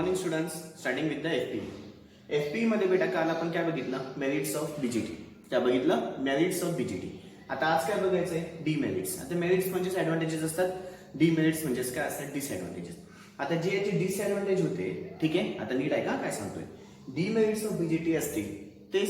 Morning students, starting with the FP. FP मध्ये बेटा काल आपण काय बघितलं? Merits of BGT. काय बघितलं? Merits of BGT. आता आज काय बघायचंय? डीमेरिट्स. आता मेरिट्स म्हणजेच ऍडव्हान्टेजेस असतात, डीमेरिट्स म्हणजेच काय असतात? डिसएडव्हान्टेजेस. आता जे याचे डिसएडव्हान्टेज होते, ठीक आहे, आता नीट आहे का काय सांगतोय. डीमेरिट्स ऑफ बीजीटी असतील ते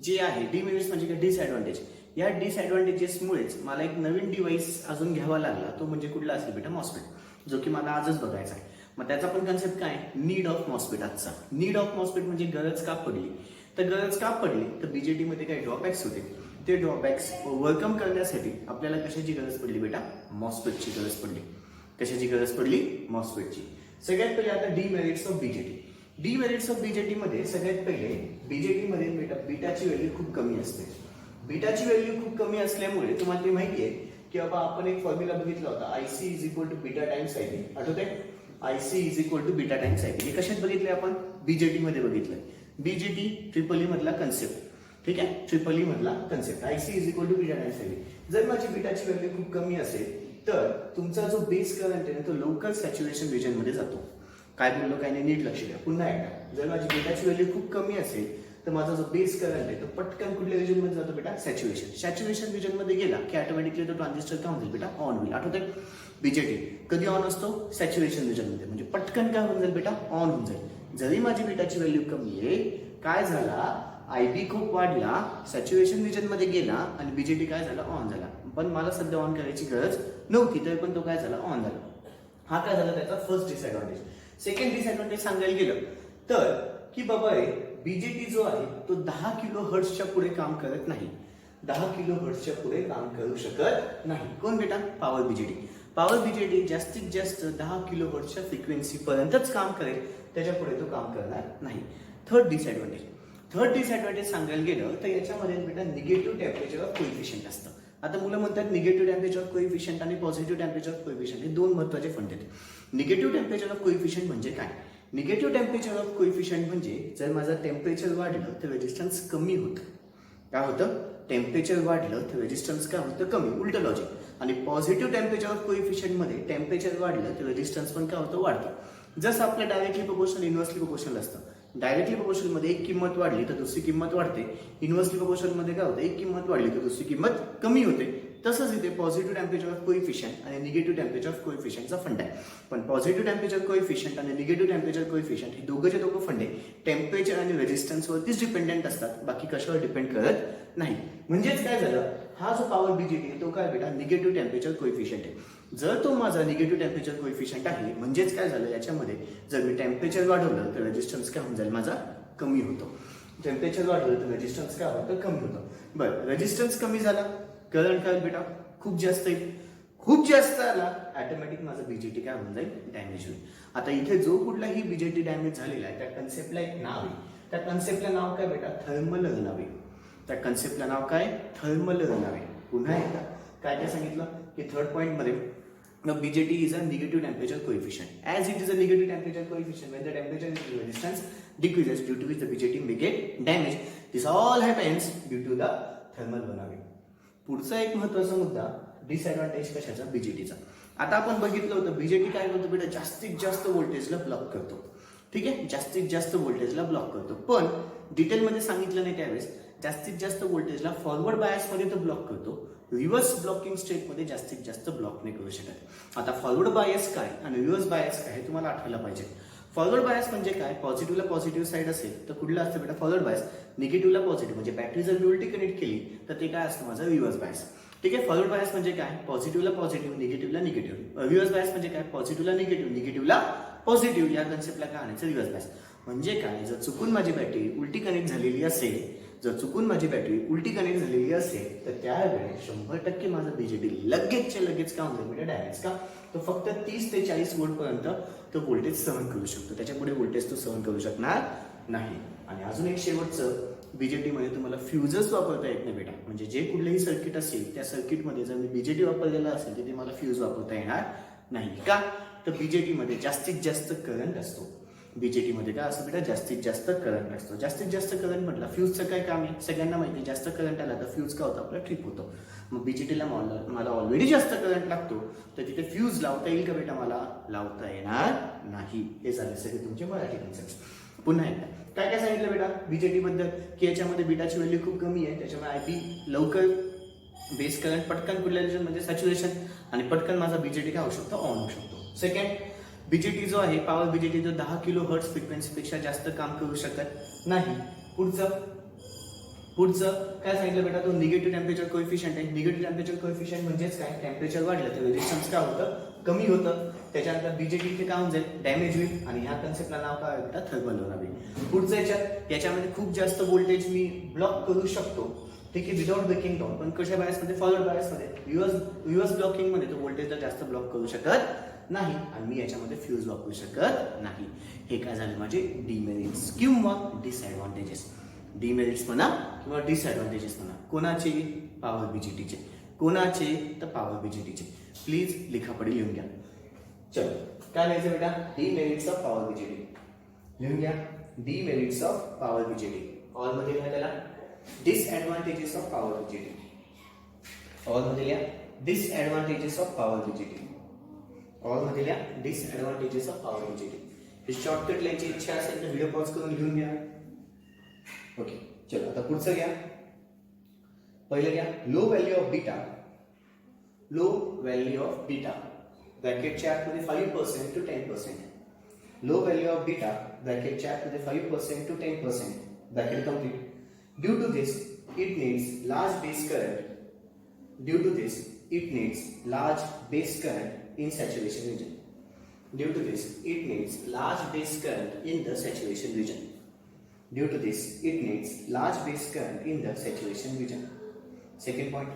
जे आहे, डीमेरिट्स म्हणजे काय? डिसएडव्हान्टेज. या डिसएडव्हान्टेजेसमुळेच मला एक नवीन डिव्हाइस अजून घ्यावा लागला, तो म्हणजे कुठला असेल बेटा? मॉस्फेट, जो की मला आजच बघायचा आहे. मग त्याचा पण कन्सेप्ट काय? Need of MOSFET. आजचा नीड ऑफ मॉस्फेट म्हणजे गरज का पडली. तर गरज का पडली तर बीजेटी मध्ये काही ड्रॉबॅक्स होते, ते ड्रॉबॅक्स ओव्हरकम करण्यासाठी आपल्याला कशाची गरज पडली बेटा? मॉस्फेटची गरज पडली. कशाची गरज पडली? मॉस्फेटची. सगळ्यात पहिले आता demerits of BJT. Demerits of BJT मध्ये सगळ्यात पहिले बीजेटी मध्ये बेटा बीटाची व्हॅल्यू खूप कमी असते. बीटाची व्हॅल्यू खूप कमी असल्यामुळे तुम्हाला ते माहिती आहे की बाबा आपण एक फॉर्म्युला बघितला होता, IC is equal to beta times IB. आठवतंय? IC is equal to beta times IB. हे कशात बघितले आपण? बीजेटी मध्ये बघितलंय. बीजेटी ट्रिपल ई मधला कन्सेप्ट, ठीक आहे, ट्रिपल ई मधला concept. IC is equal to beta times IB. जर माझी बीटाची व्हॅल्यू खूप कमी असेल तर तुमचा जो बेस करंट आहे तो लोकल सॅच्युरेशन रिजन मध्ये जातो. काय बोललो काय नाही, नीट लक्ष द्या. पुन्हा एकदा, जर माझी बीटाची व्हॅल्यू खूप कमी असेल तर माझा जो बेस करंट आहे तो पटकन कुठल्या रिजन मध्ये जातो बेटा? सॅच्युरेशन. सॅच्युरेशन रिजन मध्ये गेला की ऑटोमॅटिकली तो ट्रान्झिस्टर काय होईल बेटा? ऑन होईल. आठवतंय? बीजेटी कधी ऑन असतो? सॅच्युरेशन रिजन मध्ये. म्हणजे पटकन काय होऊन जाईल बेटा? ऑन होऊन जाईल. जरी माझी बीटाची व्हॅल्यू कमी आहे, काय झाला? आयबी खूप वाढला, सॅच्युरेशन रिजन मध्ये गेला आणि बीजेटी काय झाला? ऑन झाला. पण मला सध्या ऑन करायची गरज नव्हती, तरी पण तो काय झाला? ऑन झाला. हा काय झाला त्याचा फर्स्ट डिसएडव्हान्टेज. सेकंड डिसएडव्हान्टेज सांगायला गेलं तर की बाबा बीजेटी जो आहे तो 10 किलो हर्ट्झच्या पुढे काम करत नाही. 10 किलो हर्ट्झच्या पुढे काम करू शकत नाही. कोण बेटा? Power BJT. पॉवर बीजेटी जास्तीत जास्त 10 किलो हर्ट्झच्या फ्रिक्वेन्सी पर्यंतच काम करेल, त्याच्या पुढे तो काम करणार नाही. Third disadvantage. थर्ड डिसएडव्हान्टेज सांगायला गेलं तर याच्यामध्ये बेटा निगेटिव्ह टेम्परेचर ऑफ कोइफिशियंट असतं. आता मुलं म्हणतात निगेटिव्ह टेम्परेचर ऑफ कोइफिशियंट आणि पॉझिटिव्ह टेम्परेचर ऑफ कोइफिशियंट, हे दोन महत्त्वाचे फंड आहेत. निगेटिव्ह टेम्परेचर ऑफ कोइफिशियंट म्हणजे काय? निगेटिव्ह टेम्परेचर ऑफ कोइफिशियंट म्हणजे जर माझं टेम्परेचर वाढलं तर रेजिस्टन्स कमी होतं. काय होतं? टेम्परेचर वाढलं तर रेजिस्टन्स काय होतं? कमी. उलट लॉजिक. आणि पॉझिटिव्ह टेम्परेचर ऑफ कोइफिशियंट मध्ये टेम्परेचर वाढलं तर रेजिस्टन्स पण काय होतं? वाढतं. जसं आपलं डायरेक्टली प्रोपोर्शनल इन्व्हर्सली प्रोपोर्शनल असतं. डायरेक्टली प्रोपोर्शनल मध्ये एक किंमत वाढली तर दुसरी किंमत वाढते. इन्व्हर्सली प्रोपोर्शनल मध्ये काय होतं? एक किंमत वाढली तर दुसरी किंमत कमी होते. तसंच इथे पॉझिटिव्ह टेम्परेचर ऑफ कोइफिशियंट आणि निगेटिव्ह टेम्परेचर ऑफ कोइफिशियंटचा फंड आहे. पण पॉझिटिव्ह टेम्परेचर कोइफिशियंट आणि निगेटिव्ह टेम्परेचर कोइफिशियंट हे दोघंचे दोघं फंड आहे टेम्परेचर आणि रेजिस्टन्सवरतीच डिपेंडेंट असतात, बाकी कशावर डिपेंड करत नाही. म्हणजेच काय झालं? हा जो पॉवर बीजेटी आहे तो काय बेटा? निगेटिव्ह टेम्परेचर कोइफिशियंट आहे. जर तो माझा निगेटिव्ह टेम्परेचर कोइफिशियंट आहे, म्हणजेच काय झालं याच्यामध्ये, जर मी टेम्परेचर वाढवलं तर रेजिस्टन्स काय होऊन जाईल? माझा कमी होतो. टेम्परेचर वाढवलं तर रेजिस्टन्स काय होतं? कमी होतं. बरं, रेजिस्टन्स कमी झाला, करंट काय बेटा? खूप जास्त येईल. खूप जास्त आला, ऑटोमॅटिक माझा बीजेटी काय होऊन जाईल? डॅमेज होईल. आता इथे जो कुठलाही बीजेटी डॅमेज झालेला आहे त्या कन्सेप्टला एक नाव आहे. त्या कन्सेप्टला नाव काय बेटा? Thermal run away. त्या कन्सेप्टला नाव काय? Thermal run away. पुन्हा एकदा काय काय सांगितलं की थर्ड पॉइंट मध्ये BJT is a negative temperature coefficient. As it is a negative temperature coefficient, when the temperature is resistance decreases, due to which the BJT may get damaged. This all happens due to the thermal runaway. पुढचा एक महत्त्वाचा मुद्दा disadvantage कशाचा? बीजेटीचा. आता आपण बघितलं होतं BJT काय करतो बेटा? जास्तीत जास्त व्होल्टेजला ब्लॉक करतो. ठीक आहे, जास्तीत जास्त व्होल्टेजला ब्लॉक करतो. पण डिटेलमध्ये सांगितलं नाही त्यावेळेस. जास्तीत जास्त व्होल्टेजला फॉरवर्ड बायस मध्ये तो ब्लॉक करतो, रिव्हर्स ब्लॉकिंग स्टेट मध्ये जास्तीत जास्त ब्लॉक नाही करू शकत. आता फॉरवर्ड बायस काय आणि रिव्हर्स बायस काय हे तुम्हाला आठवायला पाहिजे. फॉरवर्ड बायस म्हणजे काय? पॉझिटिव्हला पॉझिटिव्ह साईड असेल तर कुठला असतं बेटा? Forward bias. निगेटिव्हला पॉझिटिव्ह म्हणजे बॅटरी जर मी उलटी कनेक्ट केली तर ते काय असतं? माझं रिव्हर्स बायस. ठीक आहे, फॉरवर्ड बायस म्हणजे काय? पॉझिटिव्हला पॉझिटिव्ह, निगेटिव्हला निगेटिव्ह. रिव्हर्स बायस म्हणजे काय? पॉझिटिव्हला निगेटिव्ह, निगेटिव्हला पॉझिटिव्ह. या कन्सेप्टला काय आणायचं? Reverse bias. म्हणजे काय? जर चुकून माझी बॅटरी उलटी कनेक्ट झालेली असेल, जर चुकून माझी बॅटरी उलटी कनेक्ट झालेली असेल तर त्यावेळेस 100% माझा बीजेटी लगेचच्या लगेच का होईल म्हणजे डॅमेज. का? तो फक्त 30 ते 40 वोल्ट पर्यंत तो व्होल्टेज सहन करू शकतो, त्याच्या पुढे व्होल्टेज तो सहन करू शकणार नाही. आणि अजून एक शेवटचं, बीजेटी मध्ये तुम्हाला फ्युजच वापरता येत नाही बेटा. म्हणजे जे कुठलेही सर्किट असेल त्या सर्किटमध्ये जर मी बीजेटी वापरलेला असेल तर ते मला फ्यूज वापरता येणार नाही. का? तर बीजेटी मध्ये जास्तीत जास्त करंट असतो. बीजेटी मध्ये काय असतं बेटा, जास्तीत जास्त करंट असतो. जास्तीत जास्त करंट म्हटलं फ्यूजचं काय काम आहे, सगळ्यांना माहिती आहे. जास्त करंट आला तर फ्यूज काय होतं, आपला ट्रिप होतो. मग बीजेटीला मला ऑलरेडी जास्त करंट लागतो, तर तिथे फ्यूज लावता येईल का बेटा, मला लावता येणार नाही. हे झाले सगळे तुमचे मराठी कन्सेप्ट. पुन्हा एकदा काय काय सांगितलं बेटा बीजेटी बद्दल, की याच्यामध्ये बीटाची व्हॅल्यू खूप कमी आहे, त्याच्यामुळे आयपी लवकर बेस करंट पटकन कुठल्या रिजन म्हणजे सॅच्युरेशन, आणि पटकन माझा बीजेटी काय होऊ शकतो, ऑन होऊ शकतो. सेकंड, बीजेटी जो आहे पॉवर बीजेटी जो 10 किलो हर्ट्ज फ्रिक्वेन्सीपेक्षा जास्त काम करू शकत नाही. पुढचं काय सांगितलं बेटा, तो निगेटिव्ह टेम्परेचर कोएफिशियंट आहे. निगेटिव्ह टेम्परेचर कोएफिशियंट म्हणजेच काय, टेम्परेचर वाढलं तर रेजिस्टन्स काय होतं, कमी होतं. त्याच्यानंतर बीजेटी ते काय होऊन जाईल, डॅमेज होईल, आणि ह्या कन्सेप्टला नाव काय बेटा, थर्मल रनअवे. पुढचं याच्यामध्ये खूप जास्त व्होल्टेज मी ब्लॉक करू शकतो, ठीक आहे, विदाउट ब्रेकिंग डाऊन. पण कशा बायसमध्ये, फॉरवर्ड बायसमध्ये, रिव्हर्स ब्लॉकिंग मध्ये तो व्होल्टेजला जास्त ब्लॉक करू शकत नाही, आणि मी याच्यामध्ये फ्यूज वापरू शकत नाही. हे काय झाले माझे डिमेरिट्स किंवा डिसएडव्हान्टेजेस. डिमेरिट्स म्हणा किंवा डिसएडव्हान्टेजेस म्हणा, कोणाचे, पॉवर बीजेटीचे. कोणाचे, तर पॉवर बीजेटीचे. प्लीज लिखापडी लिहून घ्या. चलो काय लिहायचं बेटा, डिमेरिट्स ऑफ पॉवर बीजेटी लिहून घ्या. Demerits of power BJT. All मध्ये लिहा त्याला disadvantages of power BJT. All मध्ये लिहा disadvantages of power BJT. All मध्ये लिहा डिसएडव्हान्टेजेस ऑफ पॉवर बीजेटी. हे शॉर्टकट लिहायची इच्छा असेल तर व्हिडिओ पॉज करून लिहून घ्या. ओके चलो आता पुढचं घ्या. पहिलं घ्या low value of beta. Low value of beta ब्रॅकेटच्या आतमध्ये 5% to 10%. Low value of beta ब्रॅकेटच्या आतमध्ये 5% to 10%. Bracket complete. Due to this, it needs large base current. Due to this, it needs large base current in saturation region. Due to this, it needs large base current in the saturation region. Due to this, it needs large base current in the saturation region. Second point.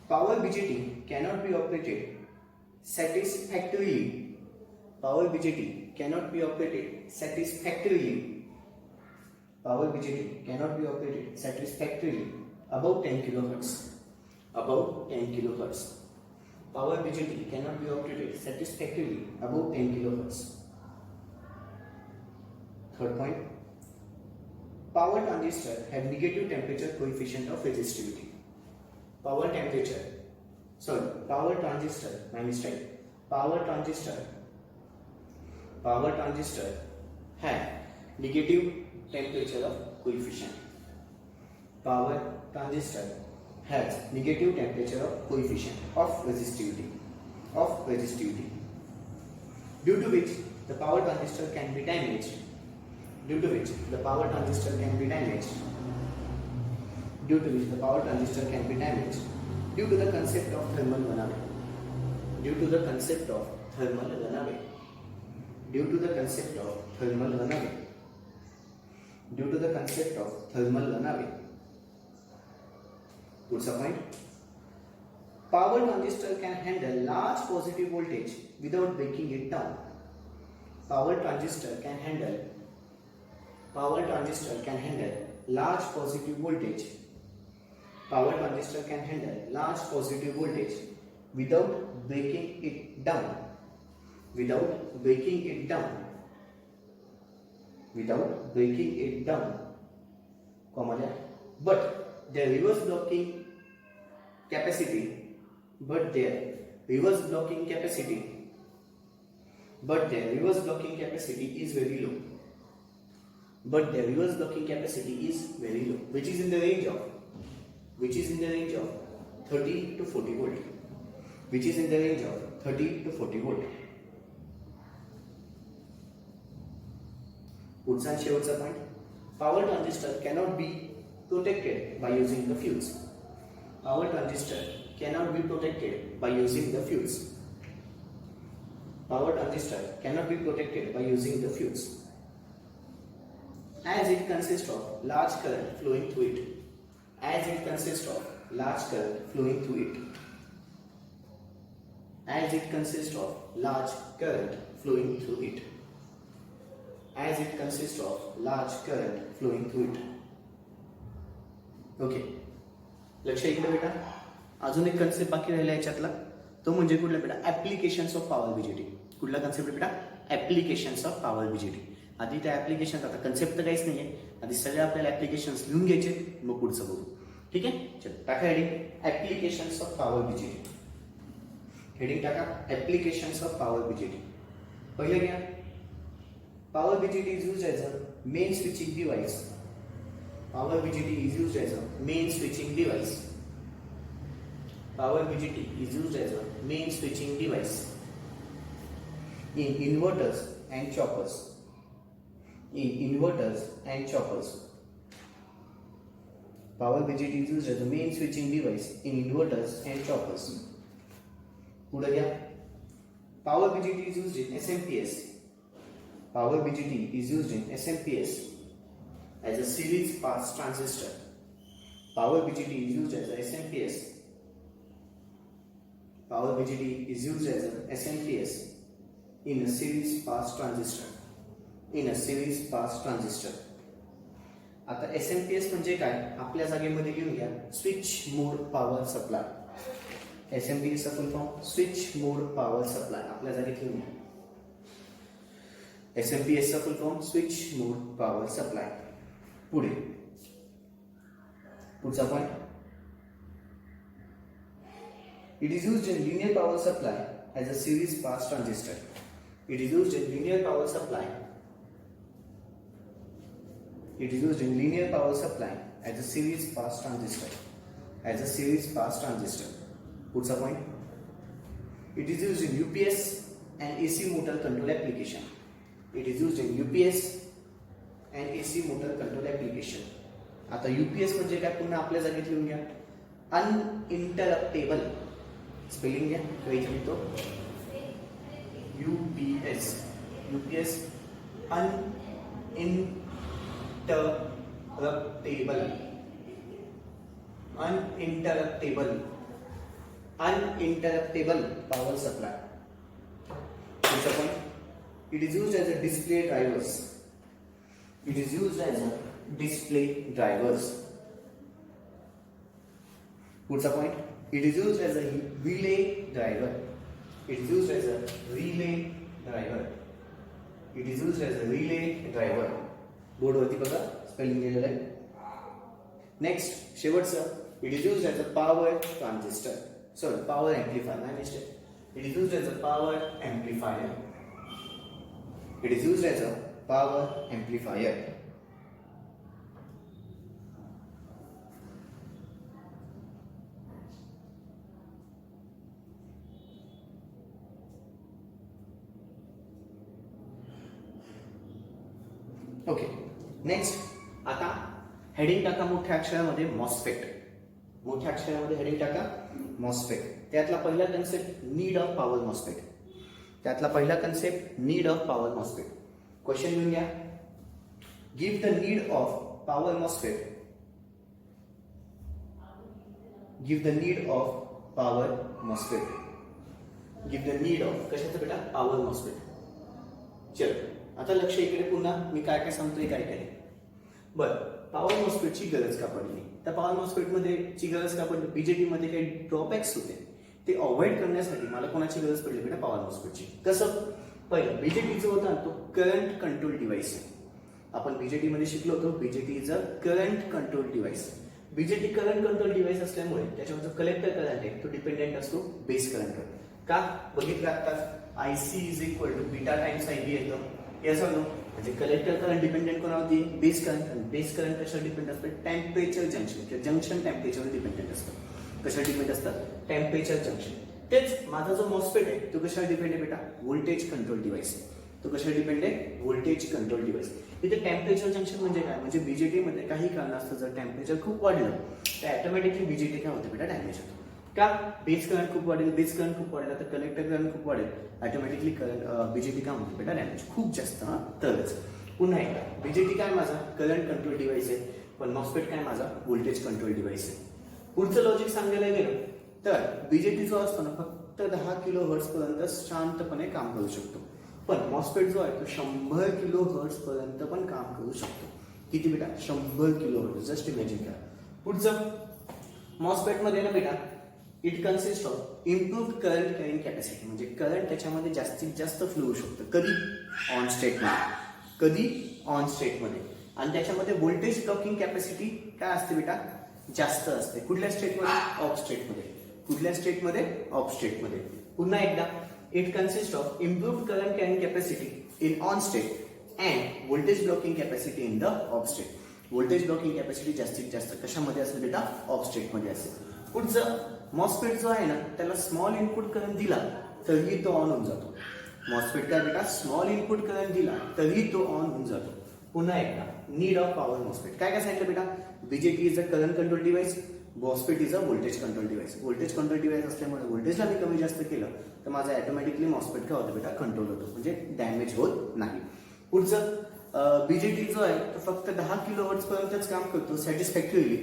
Power BJT cannot be operated satisfactorily. Power BJT cannot be operated satisfactorily. Power BJT cannot be operated satisfactorily above 10 kilohertz. Above 10 kilohertz. Power BJT cannot be operated satisfactorily above 10 kilohertz. Third point. Power transistor have negative temperature coefficient of resistivity. Power transistor, my mistake. Power transistor have negative temperature of coefficient. Power transistor has negative temperature of coefficient of resistivity. Due to which the power transistor can be damaged. Due to the concept of thermal runaway. Puts a point. Power transistor can handle large positive voltage without breaking it down. Power transistor can handle large positive voltage. Power transistor can handle large positive voltage without breaking it down. But their reverse blocking capacity is very low. Which is in the range of 30 to 40 volt. पुढचा शेवटचा point. Power transistor cannot be protected by using the fuse. Power transistor cannot be protected by using the fuse. As it consists of large current flowing through it. As it consists of large current flowing through it. Okay लक्ष इकडे बेटा. अजून एक concept बाकी राहिला याच्यातला, तो म्हणजे कुठला बेटा ऍप्लिकेशन्स ऑफ पॉवर बीजेटी. कुठला कन्सेप्ट बेटा ऍप्लिकेशन्स ऑफ पॉवर बीजेटी. आधी त्या ऍप्लिकेशन आता कन्सेप्ट तर काहीच नाहीये, आधी सगळे आपल्याला ऍप्लिकेशन्स लिहून घ्यायचे मग पुढचं बघू. ठीक आहे चल टाका heading applications of power BJT. Heading टाका ऍप्लिकेशन्स ऑफ पॉवर बीजेटी. पहिले घ्या power BJT is used as a main switching device. Power BJT is used as a main switching device. Power BGT is used as a main switching device in inverters and choppers. In inverters and choppers. Power BGT is used as a main switching device in inverters and choppers. पुढे घ्या Power BGT is used in SMPS. Power BGT is used in SMPS as a series pass transistor. Power BGT is used as a SMPS. Power BGT is used as an SMPS in a series pass transistor. In a series pass transistor. आता SMPS म्हणजे काय आपल्या जागेमध्ये लिहून घ्या switch मोड power supply. SMPS चा फुल form switch मोड power supply. आपल्या जागेत लिहून घ्या SMPS चा फुल फॉर्म स्विच मोड पॉवर सप्लाय. पुढे पुढचा point It is used in linear power supply as a series pass transistor. It is used in linear power supply. It is used in linear power supply as a series pass transistor. As a series pass transistor. What's the point? It is used in UPS and AC motor control application. It is used in UPS and AC motor control application. आता UPS म्हणजे काय पुन्हा आपल्या जागेत लिहून घ्या uninterruptible. Spelling घ्या काही लिहितो UPS. UPS uninterruptible. Uninterruptible. Uninterruptible power supply. पुढचा point it is used as a display drivers. It is used as a display drivers. पुढचा point it is used as a relay driver. It is used as a relay driver. It is used as a relay driver. Board वरती बघा spelling लिहिलेलं आहे. Next शेवटचं it is used as a power transistor. Sorry power amplifier. नाही mistake. It is used as a power amplifier. It is used as a power amplifier. Okay next आता heading टाका मोठ्या अक्षरामध्ये MOSFET. मोठ्या अक्षरामध्ये heading टाका MOSFET. त्यातला पहिला concept need of power MOSFET. त्यातला पहिला concept need of power MOSFET. Question लिहून घ्या give the need of power MOSFET. Give the need of power MOSFET. Give the need of कशाचं बेटा पॉवर मॉस्फेट. चल आता लक्ष इकडे पुन्हा मी काय काय सांगतोय काय काय. बरं पॉवर मॉस्फेटची गरज का पडली. त्या पॉवर मॉस्फेट मध्ये ची गरज का पडली बीजेटी मध्ये काही ड्रॉबॅक्स होते ते अवॉइड करण्यासाठी मला कोणाची गरज पडली बेटा पॉवर मॉस्फेटची. कसं पहिलं बीजेटी जो होता तो करंट कंट्रोल डिव्हाइस आहे. आपण बीजेटी मध्ये शिकलो होतो BJT is a current control device. BJT current control device असल्यामुळे त्याच्यावर जो कलेक्टर करंट आहे तो डिपेंडेंट असतो बेस करंटवर. का बघितलं आता IC is equal to beta times IB येतं. याचा म्हणजे कलेक्टर करंट डिपेंडेंट कोणावरती बेस करंट. आणि बेस करंट कशावर डिपेंड असतं टेम्परेचर जंक्शन किंवा जंक्शन टेम्परेचरवर डिपेंडेंट असतं. कशावर डिपेंड असतं टेम्परेचर जंक्शन. तेच माझा जो मॉस्फेट आहे तो कशावर डिपेंड आहे बेटा व्होल्टेज कंट्रोल डिव्हाइस आहे. तो कशावर डिपेंड आहे व्होल्टेज कंट्रोल डिव्हाइस. इथे टेम्परेचर जंक्शन म्हणजे काय म्हणजे बीजेटी मध्ये काही कारणास्तव जर टेम्परेचर खूप वाढलं तर ऑटोमॅटिकली बीजेटी काय होते बेटा डॅमेज होतो. का बेस करंट खूप वाढेल. बेस करंट खूप वाढला तर कलेक्टर करंट खूप वाढेल ऑटोमॅटिकली करंट बीजेटी काय होते बेटा डॅमेज खूप जास्त. तरच पुन्हा एकदा बीजेटी काय माझा करंट कंट्रोल डिव्हाइस आहे पण मॉस्फेट काय माझा व्होल्टेज कंट्रोल डिव्हाइस आहे. पुढचं लॉजिक सांगायला गेलं तर बीजेटी जो असतो ना फक्त 10 किलो हर्ट्ज पर्यंत शांतपणे काम करू शकतो. पण मॉस्फेट जो आहे तो 100 किलो हर्ट्ज पर्यंत पण काम करू शकतो. किती बेटा 100 किलो हर्ट्ज. जस्ट इमॅजिन करा. पुढचं मॉस्फेट मध्ये ना बेटा it consist of improved current carrying capacity, म्हणजे करंट त्याच्यामध्ये जास्तीत जास्त फ्लो होऊ शकतं. कधी? ऑन स्टेटमध्ये. कधी? ऑन स्टेटमध्ये. आणि त्याच्यामध्ये व्होल्टेज ब्लॉकिंग कॅपॅसिटी काय असते बेटा? जास्त असते. कुठल्या स्टेटमध्ये? ऑफ स्टेटमध्ये. कुठल्या स्टेटमध्ये? ऑफ स्टेटमध्ये. पुन्हा एकदा, it consist of improved current carrying capacity in on state and voltage blocking capacity in the of state. Voltage blocking capacity जास्तीत जास्त कशामध्ये असेल बेटा? ऑफ स्टेटमध्ये असेल. पुढचं, मॉस्फेट जो आहे ना त्याला स्मॉल इनपुट करंट दिला तरीही तो ऑन होऊन जातो. मॉस्फेट काय बेटा? स्मॉल इनपुट करंट दिला तरीही तो ऑन होऊन जातो. पुन्हा एकदा, नीड ऑफ पॉवर मॉस्फेट. काय काय सांगितलं बेटा? BJT is a current control device, MOSFET is a voltage control device. Voltage control device असल्यामुळे व्होल्टेजला मी कमी जास्त केलं तर माझं ऑटोमॅटिकली मॉस्फेट काय होतं बेटा? कंट्रोल होतो, म्हणजे डॅमेज होत नाही. पुढचं, बीजेटी जो आहे तो फक्त 10 किलोहर्ट्ज पर्यंतच काम करतो सॅटिस्फॅक्टरीली,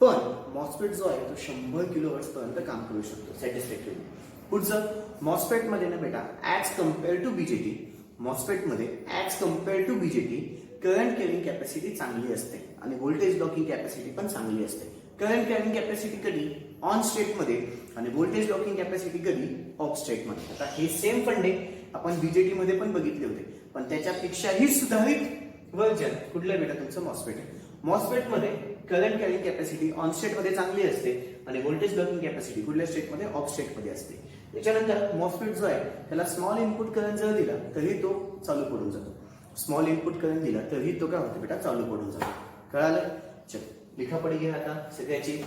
पण मॉस्फेट जो आहे तो 100 किलोहर्ट्ज पर्यंत काम करू शकतो सॅटिस्फॅक्टरीली. पुढचं, मॉस्फेट मध्ये ना बेटा as compare to BJT, MOSFET मध्ये as compare to BJT current carrying capacity चांगली असते आणि व्होल्टेज ब्लॉकिंग कॅपॅसिटी पण चांगली असते. करंट कॅरिंग कॅपॅसिटी कधी? ऑन स्टेटमध्ये, आणि व्होल्टेज ब्लॉकिंग कॅपॅसिटी कधी? ऑफ स्टेटमध्ये. आता हे सेम फंडे आपण बीजेटी मध्ये पण बघितले होते, पण त्याच्यापेक्षाही सुधारित वर्जन कुठलं बेटा? तुमचं मॉस्फेट आहे. मॉस्फेट मध्ये करंट कॅरिंग कॅपॅसिटी ऑन स्टेटमध्ये चांगली असते आणि व्होल्टेज ब्लॉकिंग कॅपॅसिटी कुठल्या स्टेटमध्ये? ऑफ स्टेटमध्ये असते. त्याच्यानंतर मॉस्फेट जो आहे त्याला स्मॉल इनपुट करंट जर दिला तरी तो चालू पडून जातो. स्मॉल इनपुट करंट दिला तरी तो काय होतो बेटा? चालू पडून जातो. कळालं? चल, लिखा पडेगी आता सगळ्याची.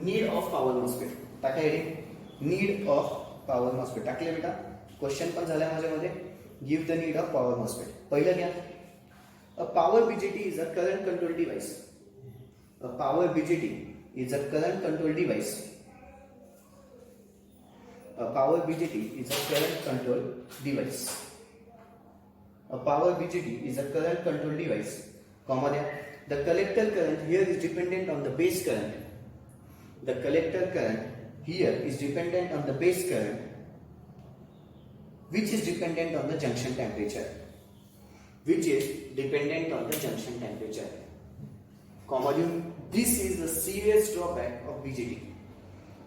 नीड ऑफ पॉवर मॉस्फेट टाकाय. नीड ऑफ पॉवर मॉस्फेट टाकले बेटा. क्वेश्चन पण झाला माझ्यामध्ये. Give the need of power MOSFET. पहिलं घ्या. A power BJT is a current control device. A power BJT is a current control device. A power BJT is a current control device. A power BJT is a current control device. Comma there. The collector current here is dependent on the base current. The collector current here is dependent on the base current, which is dependent on the junction temperature. Which is dependent on the junction temperature. Comma, this is the serious drawback of BJT.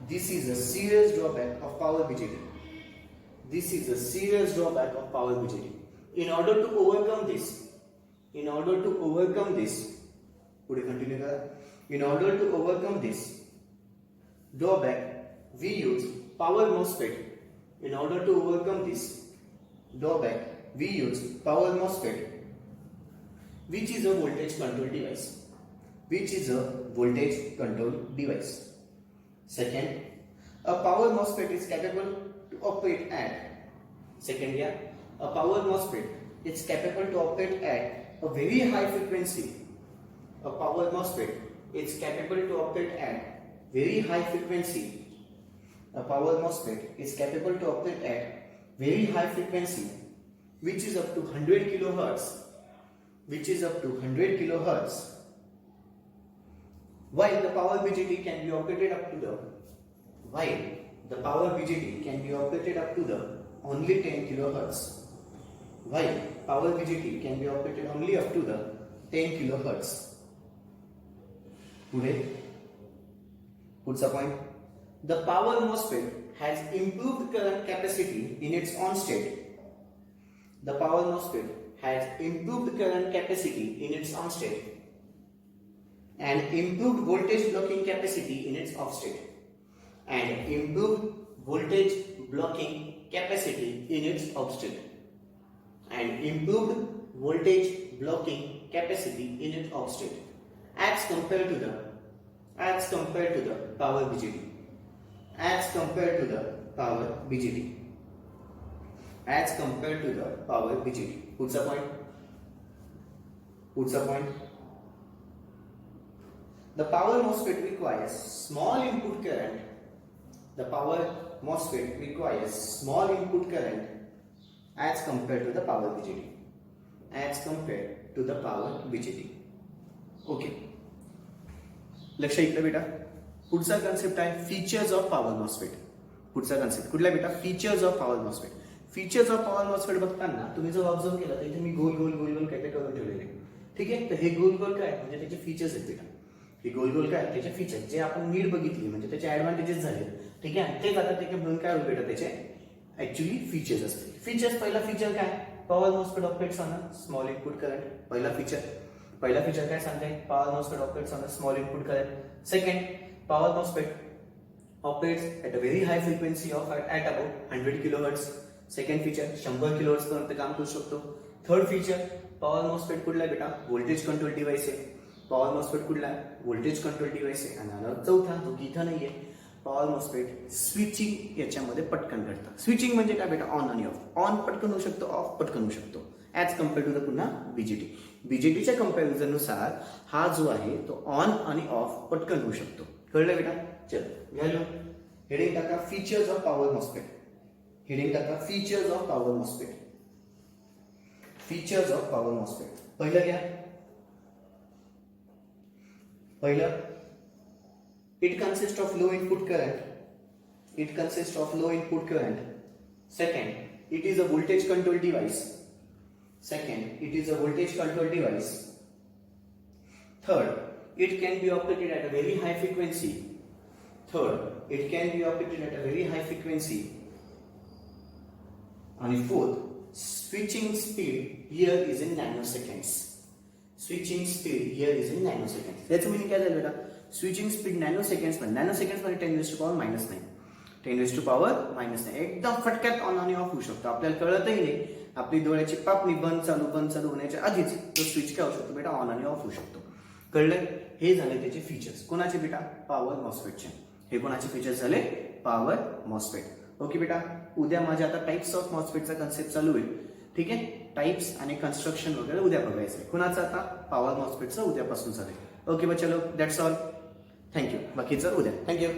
This is a serious drawback of power BJT. This is a serious drawback of power BJT. In order to overcome this, would you continue that? In order to overcome this drawback, we use power MOSFET. In order to overcome this drawback, we use power MOSFET, which is a voltage control device. Which is a voltage control device. Second, a power MOSFET is capable to operate at. Second, a power MOSFET is capable to operate at a very high frequency. A power MOSFET is capable to operate at very high frequency. A power MOSFET is capable to operate at very high frequency, which is up to 100 kilohertz, which is up to 100 kilohertz, while the power BJT can be operated up to the only 10 kilohertz, while power BJT can be operated only up to the 10 kilohertz. Puts a point. The power MOSFET has improved current capacity in its on state. The power MOSFET has improved current capacity in its on state and improved voltage blocking capacity in its off state, and improved voltage blocking capacity in its off state, and improved voltage blocking capacity in its off state as compared to the power BJT. As compared to the power BJT. As compared to the power BJT. Puts a point. The power MOSFET requires small input current. The power MOSFET requires small input current as compared to the power BJT. As compared to the power BJT. Okay. लक्ष इकडे बेटा. पुढचा concept आहे features of power MOSFET. पुढचा concept कुठला बेटा? Features of power MOSFET. Features of power MOSFET बघताना तुम्ही जर ऑब्झर्व केलं तर इथे मी गोल गोल गोल गोल काय काय करून ठेवलेले. ठीक आहे, तर हे गोल गोल काय म्हणजे त्याचे फीचर्स आहेत बेटा. हे गोल गोल काय त्याचे फीचर जे आपण नीड बघितली म्हणजे त्याचे ऍडव्हान्टेजेस झाले, ठीक आहे. तेच आता ते म्हणून काय होईल बेटा त्याचे ऍक्च्युली फीचर्स असतील. फीचर्स, पहिला फीचर काय, power MOSFET operates on a small input current. पहिला फीचर काय सांगते, power MOSFET operates on a small input current. Second, power MOSFET operates at a very high frequency of at about 100 kilohertz. Second feature 100 kilohertz पर्यंत काम करू शकतो. Third feature, power MOSFET कुठला आहे बेटा, व्होल्टेज कंट्रोल डिव्हाइस आहे. Power MOSFET कुठला आहे, व्होल्टेज कंट्रोल डिव्हाइस आहे. आणि चौथा जो की इथं नाहीये, पॉवर मॉस्फेट स्विचिंग याच्यामध्ये पटकन घडतं. स्विचिंग म्हणजे काय बेटा, ऑन आणि ऑफ. ऑन पटकन होऊ शकतो, ऑफ पटकन होऊ शकतो, ॲज कम्पेअर टू द पुन्हा बीजेटी. बीजेटीच्या कम्पॅरिझन नुसार हा जो आहे तो ऑन आणि ऑफ पटकन होऊ शकतो. कळलं बेटा. चल व्हॅल्यू हेडिंग टाका, features of power MOSFET. Heading टाका, features of power MOSFET. Features of power MOSFET. पहिलं घ्या, पहिलं, it consist of low input current. It consists of low input current. Second, it is a voltage control device. Third, it can be operated at a very high frequency. And fourth, switching speed here is in nanoseconds. याचं meaning काय झालं बेटा, switching speed नॅनोसेकंड्स मध्ये 10⁻⁻9. 10⁻⁻9 एकदम फटक्यात on आणि of होऊ शकतो. आपल्याला कळतही नाही, आपली डोळ्याची पापणी बंद चालू होण्याच्या आधीच तो स्विच काय होऊ शकतो बेटा, ऑन आणि ऑफ होऊ शकतो. कळलं. हे झाले त्याचे फीचर्स. कोणाचे बेटा, पॉवर मॉस्फेटचे. हे कोणाचे फीचर्स झाले, पॉवर मॉस्फेट. ओके बेटा. उद्या माझ्या आता टाइप्स ऑफ मॉस्फेटचा कन्सेप्ट चालू होईल, ठीक आहे. टाइप्स आणि कन्स्ट्रक्शन वगैरे उद्या बघायचं आहे. कुणाचं आता, पॉवर मॉस्फेटचं उद्यापासून चालेल. ओके बच्चा लोक, दॅट्स ऑल. थँक्यू. बाकीचं उद्या. थँक्यू.